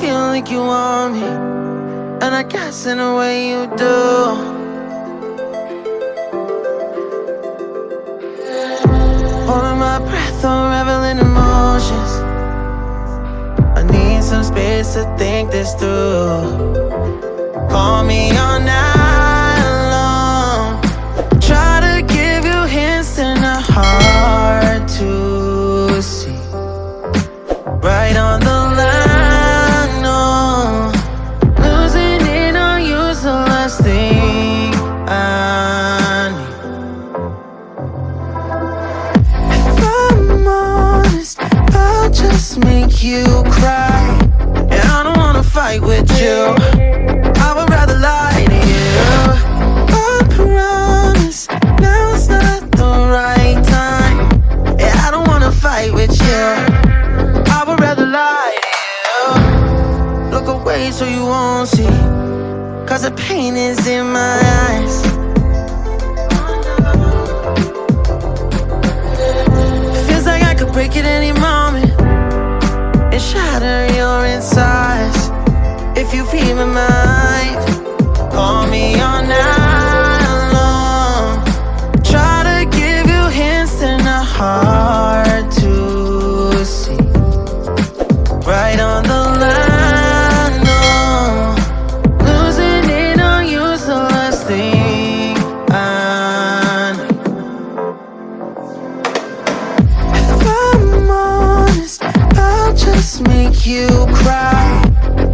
feel like you want me, and I guess in a way you do. Holding my breath, unraveling emotions. I need some space to think this through. Call me all night long. Try to give you hints and a hard to see. Right on the line, no. Losing it on you's the last thing I need. If I'm honest, I'll just make you cry. And I don't wanna fight with you, I would rather lie to you. I promise, now's not the right time. Yeah, I don't wanna fight with you, I would rather lie to you. Look away so you won't see, cause the pain is in my eyes. Feels like I could break it any moment and shatter your insides. If you feel my mind, call me all night long. Try to give you hints and a hard to see. Right on the line, no. Losing it on you's the last thing I need. If I'm honest, I'll just make you cry.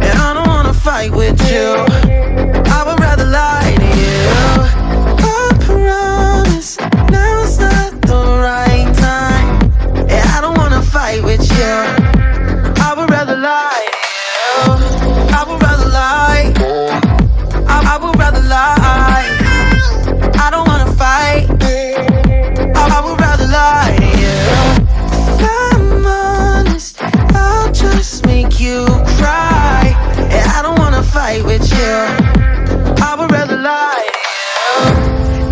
And I don't wanna fight with you, I would rather lie to you. I promise, now's not the right time. Yeah, I don't wanna fight with you, I would rather lie to you. I would rather lie, I would rather lie. I don't wanna fight, I would rather lie to you. If I'm honest, I'll just make you cry. Yeah, I don't wanna fight with you, I would rather lie to you.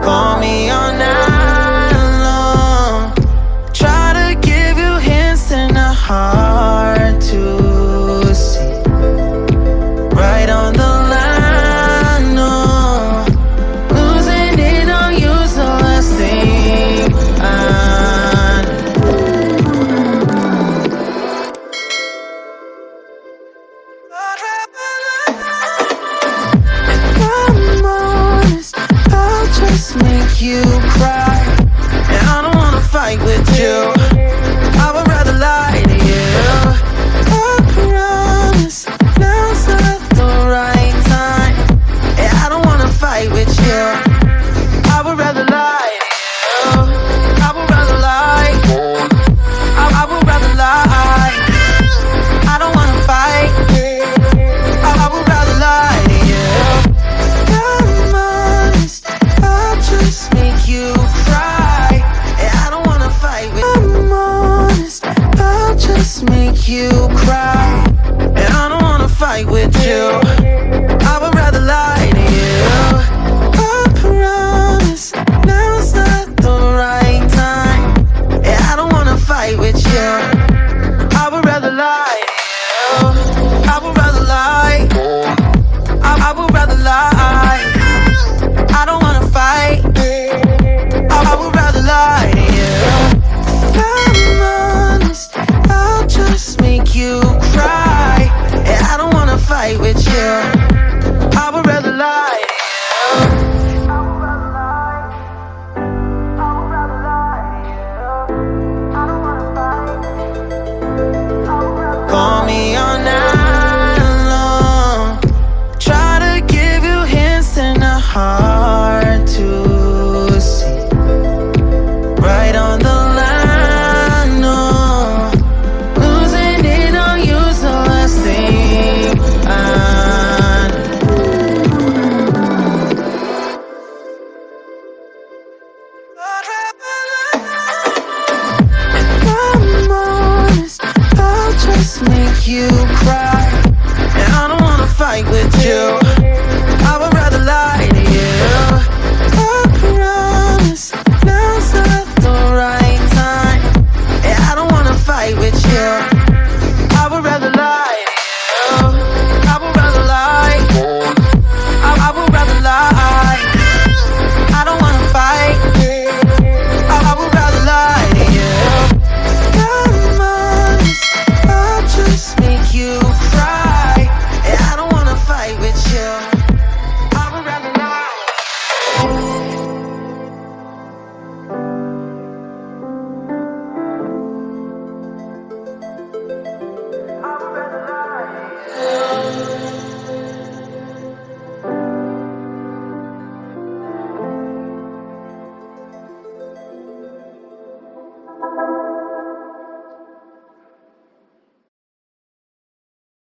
Call me all night long. Try to give you hints and a hard to see. Right on the line, no. Losing it on you's the last thing I need. If I'm honest, I'll just make you cry. And I don't wanna fight with you, I would rather lie to you. I promise, now's not the right time. Yeah, I don't wanna fight with you, I would rather lie to you. I would rather lie, I would rather lie. I don't wanna fight, I would rather lie to you. If I'm honest, I'll just make you cry. Yeah, I don't wanna fight with you. I'm honest, I'll just make you cry. And I don't wanna fight with you, I would rather lie to you. I promise, now's not the right time. Yeah, I don't wanna fight with you, I would rather lie to you. I would rather lie, I would rather lie. I don't wanna fight, I would rather lie to you. If I'm honest, I'll just make you cry. Yeah, I don't wanna fight with you, I would rather lie to you. Call me all night long. Try to give you hints and a hard